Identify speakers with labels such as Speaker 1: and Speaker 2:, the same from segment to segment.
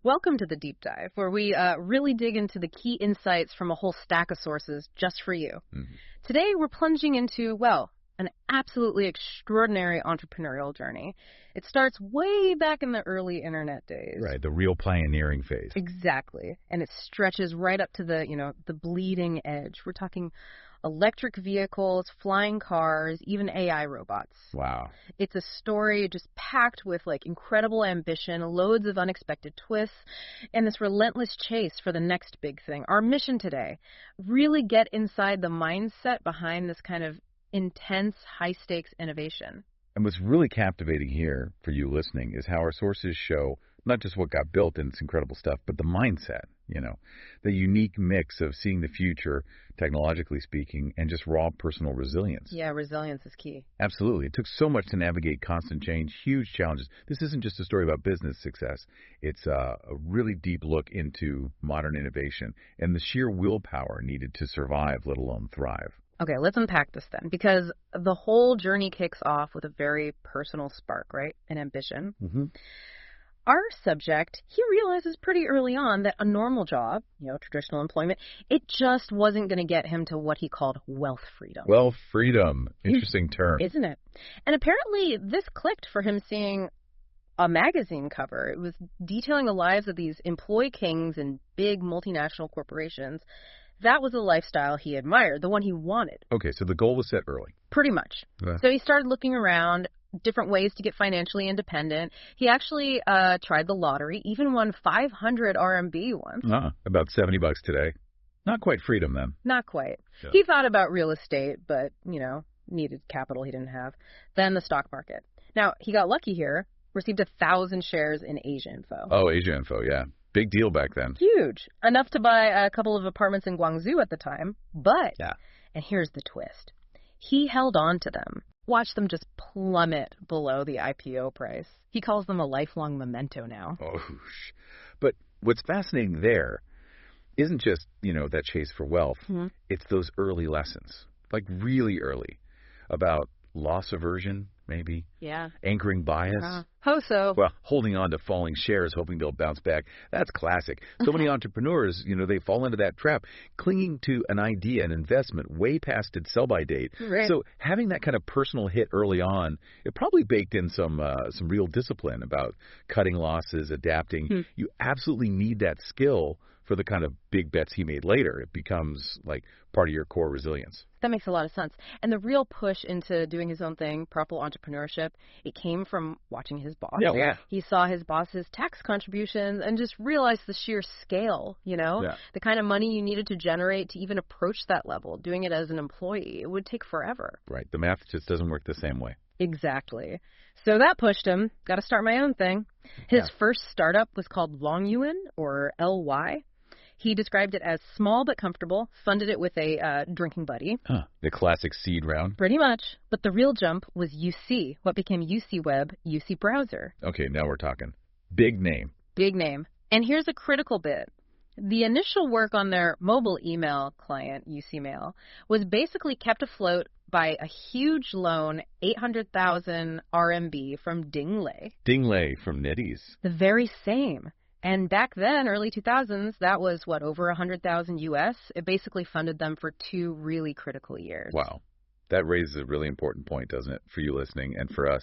Speaker 1: Welcome to the Deep Dive, where we really dig into the key insights from a whole stack of sources just for you. Today, we're plunging into, well, an absolutely extraordinary entrepreneurial journey. It starts way back in the early internet days.
Speaker 2: Right, the real pioneering phase.
Speaker 1: Exactly. And it stretches right up to the bleeding edge. We're talking electric vehicles, flying cars, even AI robots.
Speaker 2: Wow.
Speaker 1: It's a story just packed with incredible ambition, loads of unexpected twists, and this relentless chase for the next big thing. Our mission today, really get inside the mindset behind this kind of intense, high-stakes innovation.
Speaker 2: And what's really captivating here for you listening is how our sources show not just what got built and its incredible stuff, but the mindset, the unique mix of seeing the future, technologically speaking, and just raw personal resilience.
Speaker 1: Yeah, resilience is key.
Speaker 2: Absolutely. It took so much to navigate constant change, huge challenges. This isn't just a story about business success. It's a really deep look into modern innovation and the sheer willpower needed to survive, let alone thrive.
Speaker 1: Okay, let's unpack this then, because the whole journey kicks off with a very personal spark, right? An ambition. Our subject, he realizes pretty early on that a normal job, traditional employment, it just wasn't going to get him to what he called wealth freedom.
Speaker 2: Wealth freedom. Interesting term.
Speaker 1: Isn't it? And apparently this clicked for him seeing a magazine cover. It was detailing the lives of these employee kings in big multinational corporations. That was the lifestyle he admired, the one he wanted.
Speaker 2: Okay, so the goal was set early.
Speaker 1: Pretty much. So he started looking around, different ways to get financially independent. He actually tried the lottery, even won 500 RMB once.
Speaker 2: About $70 today. Not quite freedom then.
Speaker 1: Not quite.
Speaker 2: Yeah.
Speaker 1: He thought about real estate, but, needed capital he didn't have. Then the stock market. Now, he got lucky here, received 1,000 shares in Asia Info.
Speaker 2: Oh, Asia Info, yeah. Big deal back then.
Speaker 1: Huge. Enough to buy a couple of apartments in Guangzhou at the time. But,
Speaker 2: yeah.
Speaker 1: And here's the twist. He held on to them. Watched them just plummet below the IPO price. He calls them a lifelong memento now.
Speaker 2: Oh, but what's fascinating there isn't just, that chase for wealth. It's those early lessons, really early, about loss aversion, maybe.
Speaker 1: Yeah.
Speaker 2: Anchoring bias.
Speaker 1: Ho-so.
Speaker 2: Well, holding on to falling shares, hoping they'll bounce back. That's classic. So many entrepreneurs, they fall into that trap, clinging to an idea, an investment, way past its sell-by date.
Speaker 1: Right.
Speaker 2: So having that kind of personal hit early on, it probably baked in some real discipline about cutting losses, adapting. You absolutely need that skill for the kind of big bets he made later. It becomes part of your core resilience.
Speaker 1: That makes a lot of sense. And the real push into doing his own thing, proper entrepreneurship, it came from watching his boss.
Speaker 2: Yeah.
Speaker 1: He saw his boss's tax contributions and just realized the sheer scale, the kind of money you needed to generate to even approach that level. Doing it as an employee, it would take forever.
Speaker 2: Right. The math just doesn't work the same way.
Speaker 1: Exactly. So that pushed him. Got to start my own thing. His first startup was called Longyuan, or LY. He described it as small but comfortable, funded it with a drinking buddy.
Speaker 2: The classic seed round.
Speaker 1: Pretty much. But the real jump was UC, what became UC Web, UC Browser.
Speaker 2: Okay, now we're talking. Big name.
Speaker 1: Big name. And here's a critical bit. The initial work on their mobile email client, UC Mail, was basically kept afloat by a huge loan, 800,000 RMB from Dingley.
Speaker 2: Dingley from NetEase.
Speaker 1: The very same. And back then, early 2000s, that was, over 100,000 US. It basically funded them for 2 really critical years.
Speaker 2: Wow. That raises a really important point, doesn't it, for you listening and for us?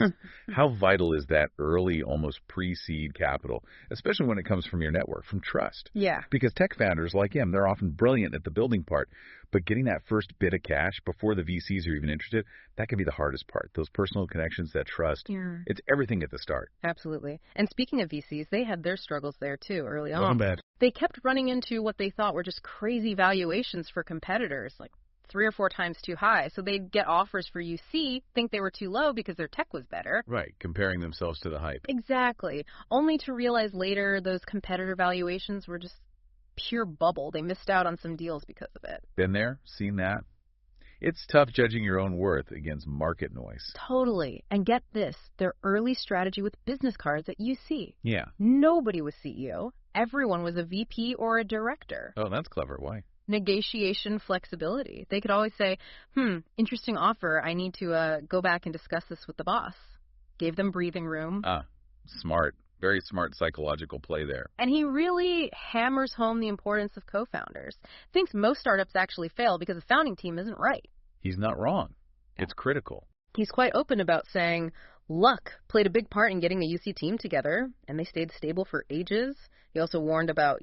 Speaker 2: How vital is that early, almost pre-seed capital, especially when it comes from your network, from trust?
Speaker 1: Yeah.
Speaker 2: Because tech founders like him, they're often brilliant at the building part, but getting that first bit of cash before the VCs are even interested, that can be the hardest part. Those personal connections, that trust, it's everything at the start.
Speaker 1: Absolutely. And speaking of VCs, they had their struggles there, too, early on.
Speaker 2: Wasn't bad.
Speaker 1: They kept running into what they thought were just crazy valuations for competitors, 3 or 4 times too high. So they'd get offers for UC, think they were too low because their tech was better.
Speaker 2: Right, comparing themselves to the hype.
Speaker 1: Exactly. Only to realize later those competitor valuations were just pure bubble. They missed out on some deals because of it.
Speaker 2: Been there, seen that. It's tough judging your own worth against market noise.
Speaker 1: Totally. And get this, their early strategy with business cards at UC.
Speaker 2: Yeah.
Speaker 1: Nobody was CEO. Everyone was a VP or a director.
Speaker 2: Oh, that's clever. Why?
Speaker 1: Negotiation flexibility. They could always say, interesting offer. I need to go back and discuss this with the boss. Gave them breathing room.
Speaker 2: Smart. Very smart psychological play there.
Speaker 1: And he really hammers home the importance of co-founders. Thinks most startups actually fail because the founding team isn't right.
Speaker 2: He's not wrong. It's critical.
Speaker 1: He's quite open about saying luck played a big part in getting the UC team together, and they stayed stable for ages. He also warned about,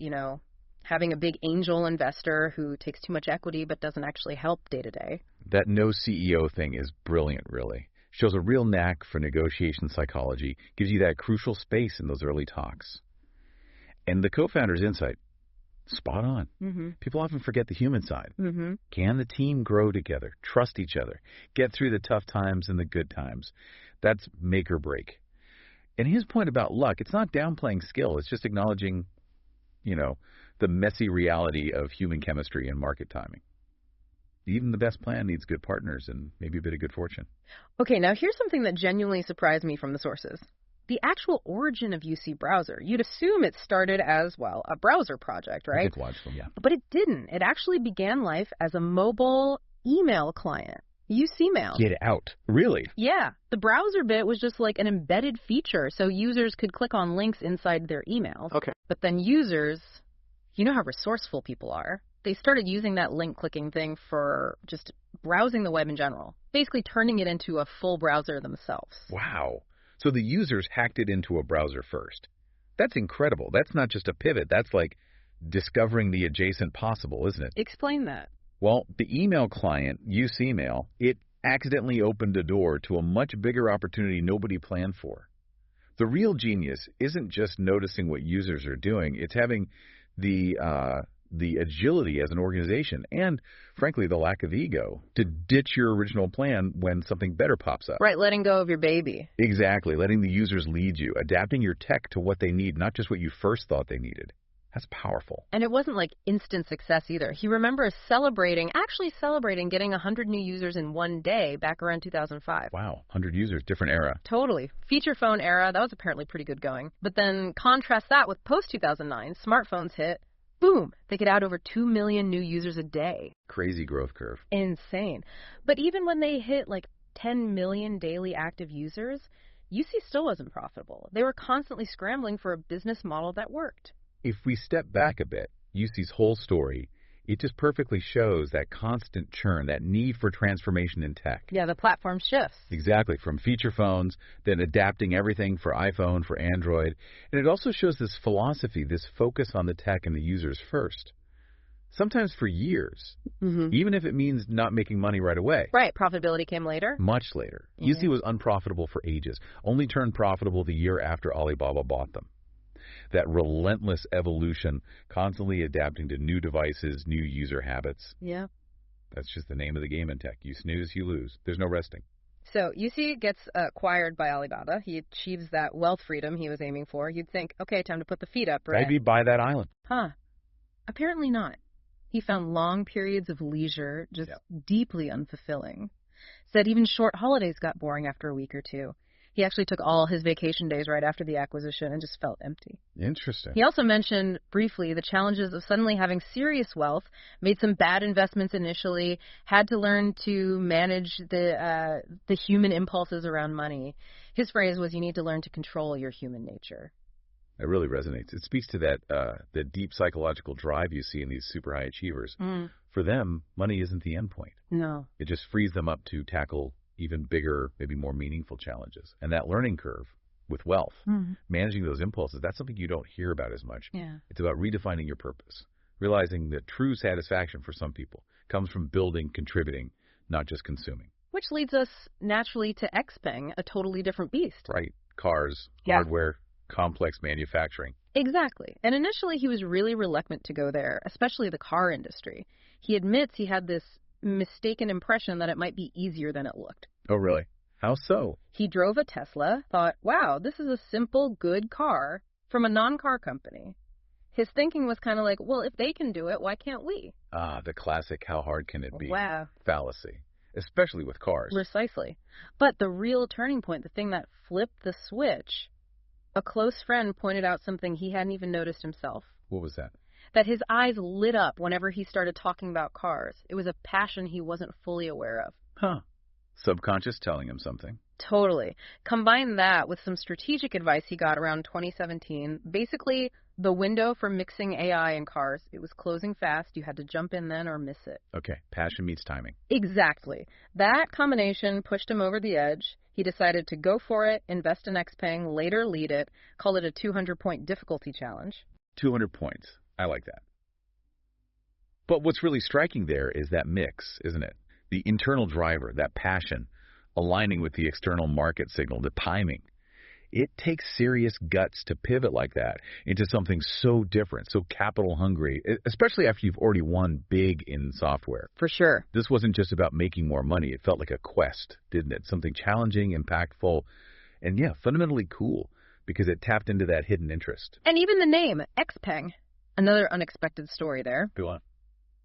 Speaker 1: having a big angel investor who takes too much equity but doesn't actually help day to day.
Speaker 2: That no CEO thing is brilliant, really. Shows a real knack for negotiation psychology, gives you that crucial space in those early talks. And the co-founder's insight, spot on.
Speaker 1: Mm-hmm.
Speaker 2: People often forget the human side.
Speaker 1: Mm-hmm.
Speaker 2: Can the team grow together, trust each other, get through the tough times and the good times? That's make or break. And his point about luck, it's not downplaying skill. It's just acknowledging, the messy reality of human chemistry and market timing. Even the best plan needs good partners and maybe a bit of good fortune.
Speaker 1: Okay, now here's something that genuinely surprised me from the sources. The actual origin of UC Browser. You'd assume it started as, a browser project, right?
Speaker 2: It's logical, yeah.
Speaker 1: But it didn't. It actually began life as a mobile email client. UC Mail.
Speaker 2: Get out. Really?
Speaker 1: Yeah. The browser bit was just like an embedded feature so users could click on links inside their emails.
Speaker 2: Okay.
Speaker 1: But then users, you know how resourceful people are. They started using that link clicking thing for just browsing the web in general, basically turning it into a full browser themselves.
Speaker 2: Wow. So the users hacked it into a browser first. That's incredible. That's not just a pivot. That's like discovering the adjacent possible, isn't it?
Speaker 1: Explain that.
Speaker 2: Well, the email client, UC Mail, it accidentally opened a door to a much bigger opportunity nobody planned for. The real genius isn't just noticing what users are doing. It's having the agility as an organization and, frankly, the lack of ego to ditch your original plan when something better pops up.
Speaker 1: Right, letting go of your baby.
Speaker 2: Exactly, letting the users lead you, adapting your tech to what they need, not just what you first thought they needed. That's powerful.
Speaker 1: And it wasn't like instant success either. He remembers celebrating getting 100 new users in one day back around 2005.
Speaker 2: Wow, 100 users, different era.
Speaker 1: Totally. Feature phone era, that was apparently pretty good going. But then contrast that with post-2009, smartphones hit. Boom! They could add over 2 million new users a day.
Speaker 2: Crazy growth curve.
Speaker 1: Insane. But even when they hit 10 million daily active users, UC still wasn't profitable. They were constantly scrambling for a business model that worked.
Speaker 2: If we step back a bit, UC's whole story, it just perfectly shows that constant churn, that need for transformation in tech.
Speaker 1: Yeah, the platform shifts.
Speaker 2: Exactly, from feature phones, then adapting everything for iPhone, for Android. And it also shows this philosophy, this focus on the tech and the users first. Sometimes for years, even if it means not making money right away.
Speaker 1: Right, profitability came later.
Speaker 2: Much later. UC was unprofitable for ages, only turned profitable the year after Alibaba bought them. That relentless evolution, constantly adapting to new devices, new user habits.
Speaker 1: Yeah.
Speaker 2: That's just the name of the game in tech. You snooze, you lose. There's no resting.
Speaker 1: So UC gets acquired by Alibaba. He achieves that wealth freedom he was aiming for. You'd think, okay, time to put the feet up, right?
Speaker 2: Maybe buy that island.
Speaker 1: Huh. Apparently not. He found long periods of leisure just deeply unfulfilling. Said even short holidays got boring after a week or two. He actually took all his vacation days right after the acquisition and just felt empty.
Speaker 2: Interesting.
Speaker 1: He also mentioned briefly the challenges of suddenly having serious wealth, made some bad investments initially, had to learn to manage the human impulses around money. His phrase was, you need to learn to control your human nature.
Speaker 2: That really resonates. It speaks to the deep psychological drive you see in these super high achievers. For them, money isn't the end point.
Speaker 1: No.
Speaker 2: It just frees them up to tackle even bigger, maybe more meaningful challenges. And that learning curve with wealth, managing those impulses, that's something you don't hear about as much.
Speaker 1: Yeah.
Speaker 2: It's about redefining your purpose, realizing that true satisfaction for some people comes from building, contributing, not just consuming.
Speaker 1: Which leads us naturally to Xpeng, a totally different beast.
Speaker 2: Right. Cars, hardware, complex manufacturing.
Speaker 1: Exactly. And initially he was really reluctant to go there, especially the car industry. He admits he had this mistaken impression that it might be easier than it looked.
Speaker 2: Oh, really? How so?
Speaker 1: He drove a Tesla, thought, wow, this is a simple, good car from a non-car company. His thinking was kind of like, well, if they can do it, why can't we?
Speaker 2: Ah, the classic how hard can it be?
Speaker 1: Wow.
Speaker 2: Fallacy, especially with cars.
Speaker 1: Precisely. But the real turning point, the thing that flipped the switch, a close friend pointed out something he hadn't even noticed himself.
Speaker 2: What was that?
Speaker 1: That his eyes lit up whenever he started talking about cars. It was a passion he wasn't fully aware of.
Speaker 2: Huh. Subconscious telling him something.
Speaker 1: Totally. Combine that with some strategic advice he got around 2017. Basically, the window for mixing AI and cars, it was closing fast. You had to jump in then or miss it.
Speaker 2: Okay, passion meets timing.
Speaker 1: Exactly. That combination pushed him over the edge. He decided to go for it, invest in Xpeng, later lead it, call it a 200-point difficulty challenge.
Speaker 2: 200 points. I like that. But what's really striking there is that mix, isn't it? The internal driver, that passion, aligning with the external market signal, the timing. It takes serious guts to pivot like that into something so different, so capital hungry, especially after you've already won big in software.
Speaker 1: For sure.
Speaker 2: This wasn't just about making more money. It felt like a quest, didn't it? Something challenging, impactful, and yeah, fundamentally cool because it tapped into that hidden interest.
Speaker 1: And even the name, Xpeng. Another unexpected story there.
Speaker 2: Go on.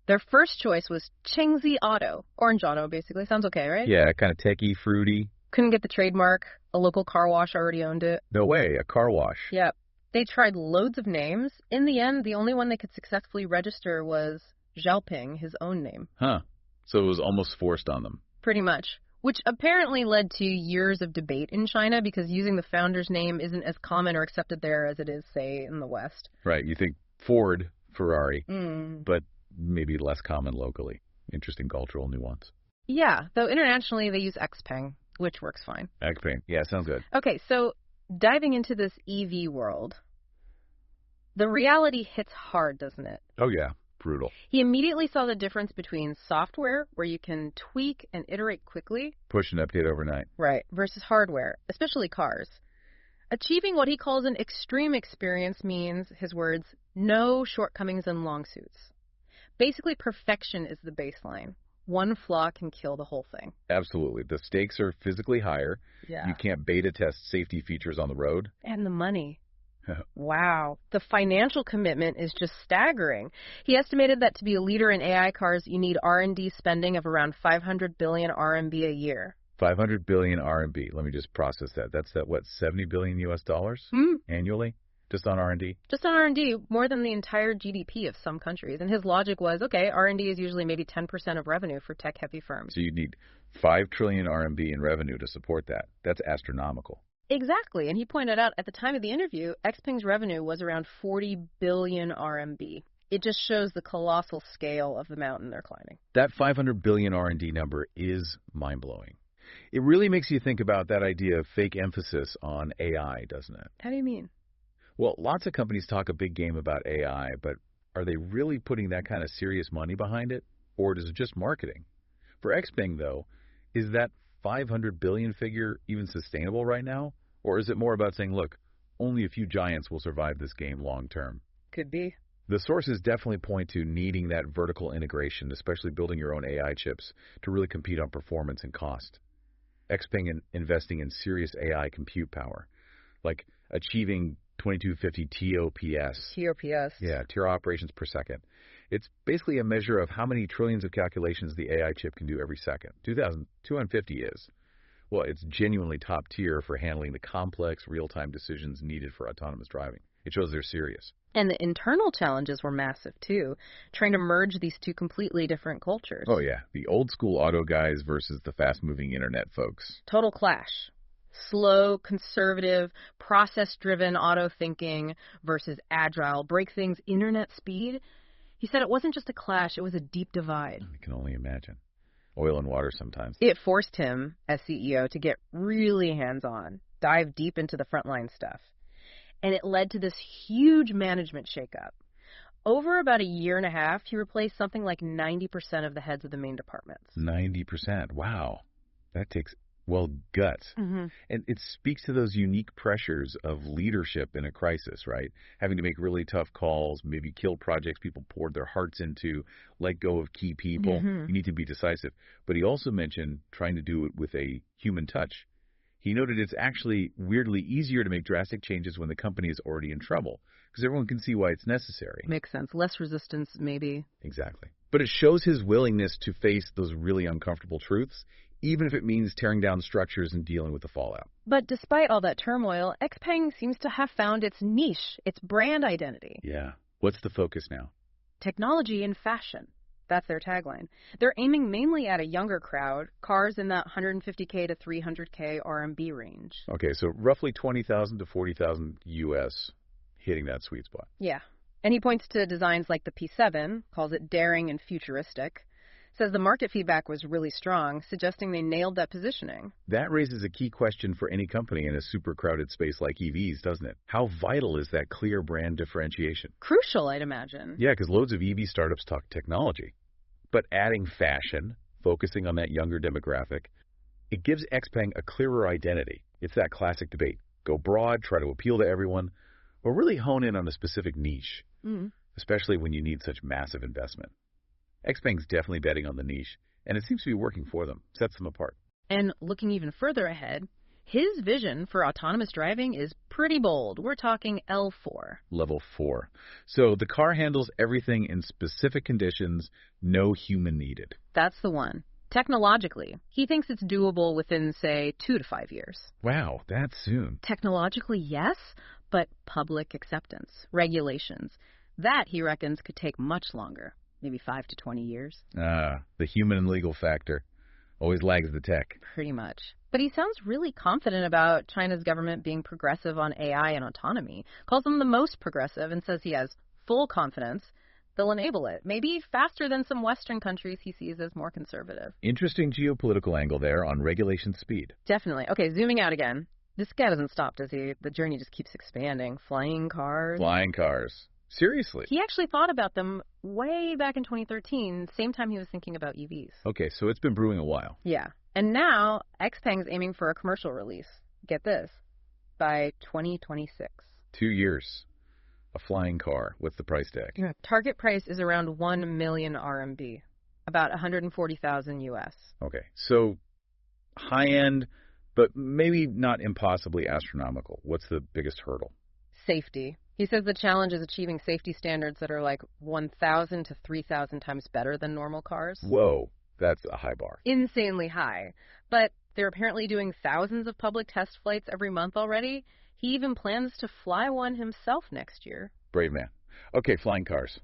Speaker 1: Their first choice was Chengzi Auto. Orange Auto, basically. Sounds okay, right?
Speaker 2: Yeah, kind of techie, fruity.
Speaker 1: Couldn't get the trademark. A local car wash already owned it.
Speaker 2: No way, a car wash.
Speaker 1: Yep. They tried loads of names. In the end, the only one they could successfully register was Xiaopeng, his own name.
Speaker 2: Huh. So it was almost forced on them.
Speaker 1: Pretty much. Which apparently led to years of debate in China because using the founder's name isn't as common or accepted there as it is, say, in the West.
Speaker 2: Right. You think Ford, Ferrari,
Speaker 1: Mm.
Speaker 2: but maybe less common locally. Interesting cultural nuance.
Speaker 1: Yeah, though internationally they use Xpeng, which works fine.
Speaker 2: Xpeng. Yeah, sounds good.
Speaker 1: Okay, so diving into this EV world, the reality hits hard, doesn't it?
Speaker 2: Oh, yeah. Brutal.
Speaker 1: He immediately saw the difference between software, where you can tweak and iterate quickly.
Speaker 2: Push and update overnight.
Speaker 1: Right, versus hardware, especially cars. Achieving what he calls an extreme experience means, his words, no shortcomings and long suits. Basically, perfection is the baseline. One flaw can kill the whole thing.
Speaker 2: Absolutely. The stakes are physically higher.
Speaker 1: Yeah.
Speaker 2: You can't beta test safety features on the road.
Speaker 1: And the money. Wow. The financial commitment is just staggering. He estimated that to be a leader in AI cars, you need R&D spending of around 500 billion RMB a year.
Speaker 2: 500 billion RMB. Let me just process that. That's what, 70 billion US dollars annually? Just on R&D?
Speaker 1: Just on R&D, more than the entire GDP of some countries. And his logic was, okay, R&D is usually maybe 10% of revenue for tech-heavy firms.
Speaker 2: So you'd need 5 trillion RMB in revenue to support that. That's astronomical.
Speaker 1: Exactly. And he pointed out at the time of the interview, Xpeng's revenue was around 40 billion RMB. It just shows the colossal scale of the mountain they're climbing.
Speaker 2: That 500 billion R&D number is mind-blowing. It really makes you think about that idea of fake emphasis on AI, doesn't it?
Speaker 1: How do you mean?
Speaker 2: Well, lots of companies talk a big game about AI, but are they really putting that kind of serious money behind it? Or is it just marketing? For Xpeng, though, is that 500 billion figure even sustainable right now? Or is it more about saying, look, only a few giants will survive this game long term?
Speaker 1: Could be.
Speaker 2: The sources definitely point to needing that vertical integration, especially building your own AI chips to really compete on performance and cost. Xpeng investing in serious AI compute power, like achieving 2250 TOPS.
Speaker 1: TOPS.
Speaker 2: Yeah, tier operations per second. It's basically a measure of how many trillions of calculations the AI chip can do every second. 250 is. Well, it's genuinely top tier for handling the complex real-time decisions needed for autonomous driving. It shows they're serious.
Speaker 1: And the internal challenges were massive, too, trying to merge these two completely different cultures.
Speaker 2: Oh, yeah. The old-school auto guys versus the fast-moving internet folks.
Speaker 1: Total clash. Slow, conservative, process-driven auto thinking versus agile, break things internet speed. He said it wasn't just a clash, it was a deep divide.
Speaker 2: I can only imagine. Oil and water sometimes.
Speaker 1: It forced him, as CEO, to get really hands-on, dive deep into the frontline stuff. And it led to this huge management shakeup. Over about a year and a half, he replaced something like 90% of the heads of the main departments.
Speaker 2: 90%. Wow. That takes, well, guts.
Speaker 1: Mm-hmm.
Speaker 2: And it speaks to those unique pressures of leadership in a crisis, right? Having to make really tough calls, maybe kill projects people poured their hearts into, let go of key people.
Speaker 1: Mm-hmm.
Speaker 2: You need to be decisive. But he also mentioned trying to do it with a human touch. He noted it's actually weirdly easier to make drastic changes when the company is already in trouble, because everyone can see why it's necessary.
Speaker 1: Makes sense. Less resistance, maybe.
Speaker 2: Exactly. But it shows his willingness to face those really uncomfortable truths, even if it means tearing down structures and dealing with the fallout.
Speaker 1: But despite all that turmoil, Xpeng seems to have found its niche, its brand identity.
Speaker 2: Yeah. What's the focus now?
Speaker 1: Technology and fashion. That's their tagline. They're aiming mainly at a younger crowd, cars in that 150K to 300K RMB range.
Speaker 2: Okay, so roughly 20,000 to 40,000 US hitting that sweet spot.
Speaker 1: Yeah. And he points to designs like the P7, calls it daring and futuristic, says the market feedback was really strong, suggesting they nailed that positioning.
Speaker 2: That raises a key question for any company in a super crowded space like EVs, doesn't it? How vital is that clear brand differentiation?
Speaker 1: Crucial, I'd imagine.
Speaker 2: Yeah, because loads of EV startups talk technology. But adding fashion, focusing on that younger demographic, it gives Xpeng a clearer identity. It's that classic debate. Go broad, try to appeal to everyone, or really hone in on a specific niche, especially when you need such massive investment. Xpeng's definitely betting on the niche, and it seems to be working for them. Sets them apart.
Speaker 1: And looking even further ahead, his vision for autonomous driving is pretty bold. We're talking L4.
Speaker 2: Level 4. So the car handles everything in specific conditions, no human needed.
Speaker 1: That's the one. Technologically, he thinks it's doable within, say, 2 to 5 years.
Speaker 2: Wow, that's soon.
Speaker 1: Technologically, yes, but public acceptance, regulations, that, he reckons, could take much longer. Maybe 5 to 20 years.
Speaker 2: The human and legal factor always lags the tech.
Speaker 1: Pretty much. But he sounds really confident about China's government being progressive on AI and autonomy, calls them the most progressive, and says he has full confidence they'll enable it. Maybe faster than some Western countries he sees as more conservative.
Speaker 2: Interesting geopolitical angle there on regulation speed.
Speaker 1: Definitely. Okay, zooming out again. This guy doesn't stop, does he? The journey just keeps expanding. Flying cars.
Speaker 2: Flying cars. Seriously?
Speaker 1: He actually thought about them way back in 2013, same time he was thinking about EVs.
Speaker 2: Okay, so it's been brewing a while.
Speaker 1: Yeah. And now, Xpeng's aiming for a commercial release. Get this. By 2026.
Speaker 2: 2 years. A flying car. What's the price tag?
Speaker 1: Yeah. Target price is around 1 million RMB. About 140,000 US.
Speaker 2: Okay, so high-end, but maybe not impossibly astronomical. What's the biggest hurdle?
Speaker 1: Safety. He says the challenge is achieving safety standards that are like 1,000 to 3,000 times better than normal cars.
Speaker 2: Whoa, that's a high bar.
Speaker 1: Insanely high. But they're apparently doing thousands of public test flights every month already. He even plans to fly one himself next year.
Speaker 2: Brave man. Okay, flying cars.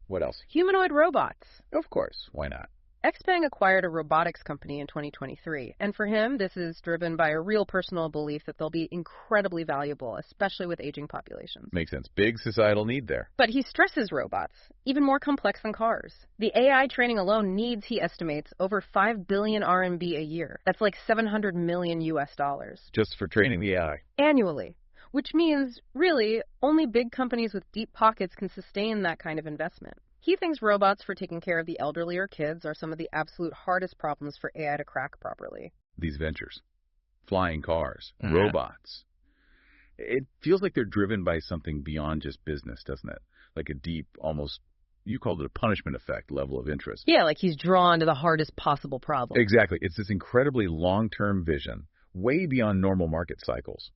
Speaker 2: What else?
Speaker 1: Humanoid robots.
Speaker 2: Of course, why not?
Speaker 1: Xpeng acquired a robotics company in 2023, and for him, this is driven by a real personal belief that they'll be incredibly valuable, especially with aging populations.
Speaker 2: Makes sense. Big societal need there.
Speaker 1: But he stresses robots, even more complex than cars. The AI training alone needs, he estimates, over 5 billion RMB a year. That's like 700 million US dollars.
Speaker 2: Just for training the AI.
Speaker 1: Annually. Which means, really, only big companies with deep pockets can sustain that kind of investment. He thinks robots for taking care of the elderly or kids are some of the absolute hardest problems for AI to crack properly.
Speaker 2: These ventures. Flying cars. Robots. It feels like they're driven by something beyond just business, doesn't it? Like a deep, almost, you called it a punishment effect level of interest.
Speaker 1: Yeah, like he's drawn to the hardest possible problem.
Speaker 2: Exactly. It's this incredibly long-term vision, way beyond normal market cycles.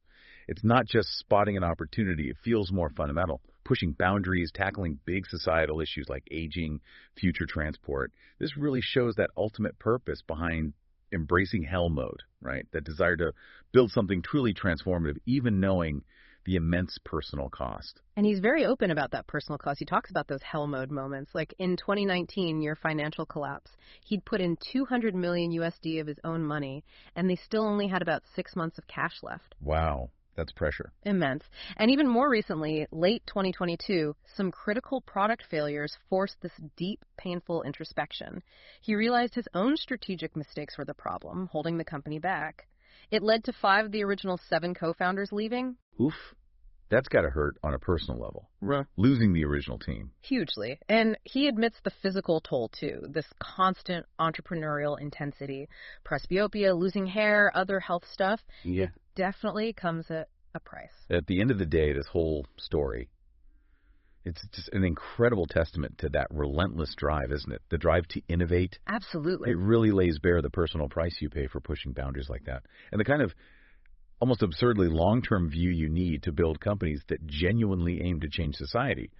Speaker 2: It's not just spotting an opportunity. It feels more fundamental. Pushing boundaries, tackling big societal issues like aging, future transport. This really shows that ultimate purpose behind embracing hell mode, right? That desire to build something truly transformative, even knowing the immense personal cost.
Speaker 1: And he's very open about that personal cost. He talks about those hell mode moments. Like in 2019, near financial collapse, he'd put in 200 million USD of his own money, and they still only had about 6 months of cash left.
Speaker 2: Wow. That's pressure.
Speaker 1: Immense. And even more recently, late 2022, some critical product failures forced this deep, painful introspection. He realized his own strategic mistakes were the problem, holding the company back. It led to 5 of the original 7 co-founders leaving.
Speaker 2: Oof. That's got to hurt on a personal level.
Speaker 1: Right.
Speaker 2: Losing the original team.
Speaker 1: Hugely. And he admits the physical toll, too. This constant entrepreneurial intensity. Presbyopia, losing hair, other health stuff.
Speaker 2: Yeah.
Speaker 1: It definitely comes at a price.
Speaker 2: At the end of the day, this whole story, it's just an incredible testament to that relentless drive, isn't it? The drive to innovate.
Speaker 1: Absolutely.
Speaker 2: It really lays bare the personal price you pay for pushing boundaries like that. And the kind of almost absurdly long-term view you need to build companies that genuinely aim to change society.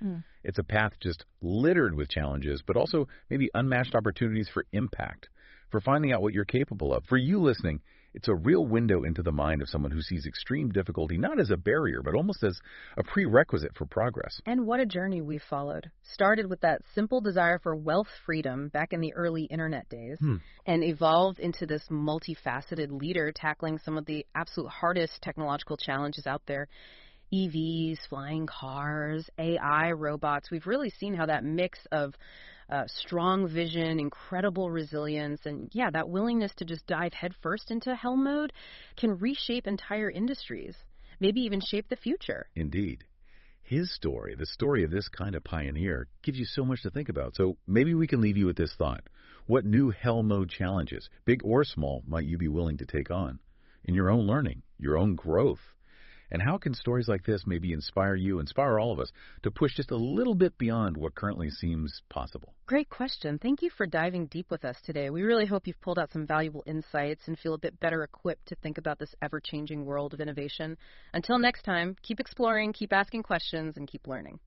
Speaker 2: It's a path just littered with challenges, but also maybe unmatched opportunities for impact, for finding out what you're capable of. For you listening, It's a real window into the mind of someone who sees extreme difficulty not as a barrier, but almost as a prerequisite for progress.
Speaker 1: And what a journey we've followed. Started with that simple desire for wealth freedom back in the early internet days, and evolved into this multifaceted leader tackling some of the absolute hardest technological challenges out there. EVs, flying cars, AI, robots. We've really seen how that mix of strong vision, incredible resilience, and that willingness to just dive headfirst into hell mode can reshape entire industries, maybe even shape the future.
Speaker 2: Indeed. His story, the story of this kind of pioneer, gives you so much to think about. So maybe we can leave you with this thought. What new hell mode challenges, big or small, might you be willing to take on in your own learning, your own growth? And how can stories like this maybe inspire you, inspire all of us, to push just a little bit beyond what currently seems possible?
Speaker 1: Great question. Thank you for diving deep with us today. We really hope you've pulled out some valuable insights and feel a bit better equipped to think about this ever-changing world of innovation. Until next time, keep exploring, keep asking questions, and keep learning.